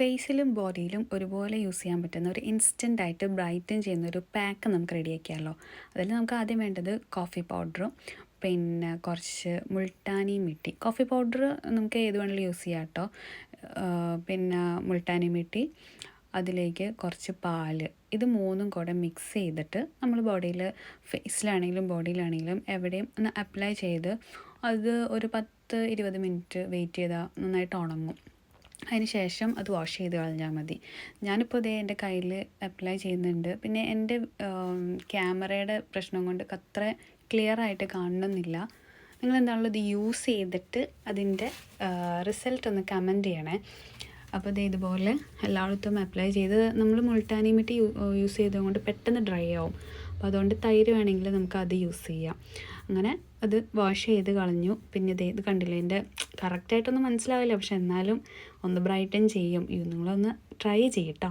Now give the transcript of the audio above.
ഫേസിലും ബോഡിയിലും ഒരുപോലെ യൂസ് ചെയ്യാൻ പറ്റുന്ന ഒരു ഇൻസ്റ്റൻ്റായിട്ട് ബ്രൈറ്റൻ ചെയ്യുന്ന ഒരു പാക്ക് നമുക്ക് റെഡിയാക്കിയാലോ. അതിൽ നമുക്ക് ആദ്യം വേണ്ടത് കോഫി പൗഡറും പിന്നെ കുറച്ച് മുൾട്ടാനി മിട്ടി. കോഫി പൗഡർ നമുക്ക് ഏത് വേണമെങ്കിലും യൂസ് ചെയ്യാം കേട്ടോ. പിന്നെ മുൾട്ടാനി മിട്ടി, അതിലേക്ക് കുറച്ച് പാല്, ഇത് മൂന്നും കൂടെ മിക്സ് ചെയ്തിട്ട് നമ്മൾ ബോഡിയിൽ, ഫേസിലാണെങ്കിലും ബോഡിയിലാണെങ്കിലും എവിടെയും ഒന്ന് അപ്ലൈ ചെയ്ത് അത് ഒരു 10-20 മിനിറ്റ് വെയിറ്റ് ചെയ്താൽ നന്നായിട്ട് ഉണങ്ങും. അതിന് ശേഷം അത് വാഷ് ചെയ്ത് കളഞ്ഞാൽ മതി. ഞാനിപ്പോൾ ഇതേ എൻ്റെ കയ്യിൽ അപ്ലൈ ചെയ്യുന്നുണ്ട്. പിന്നെ എൻ്റെ ക്യാമറയുടെ പ്രശ്നം കൊണ്ട് അത്ര ക്ലിയർ ആയിട്ട് കാണുന്നില്ല. നിങ്ങൾ എന്താണല്ലോ ഇത് യൂസ് ചെയ്തിട്ട് അതിൻ്റെ റിസൾട്ട് ഒന്ന് കമൻറ്റ് ചെയ്യണേ. അപ്പോൾ ഇത് ഇതുപോലെ എല്ലായിടത്തും അപ്ലൈ ചെയ്ത് നമ്മൾ മുൾട്ടാനി മിട്ടി യൂസ് ചെയ്തുകൊണ്ട് പെട്ടെന്ന് ഡ്രൈ ആവും. അപ്പോൾ അതുകൊണ്ട് തൈര് വേണമെങ്കിൽ നമുക്ക് അത് യൂസ് ചെയ്യാം. അങ്ങനെ അത് വാഷ് ചെയ്ത് കളഞ്ഞു. പിന്നെ ഇത് കണ്ടില്ലേ, എൻ്റെ കറക്റ്റായിട്ടൊന്നും മനസ്സിലാവില്ല, പക്ഷെ എന്നാലും ഒന്ന് ബ്രൈറ്റൻ ചെയ്യും. നിങ്ങളൊന്ന് ട്രൈ ചെയ്യട്ടോ.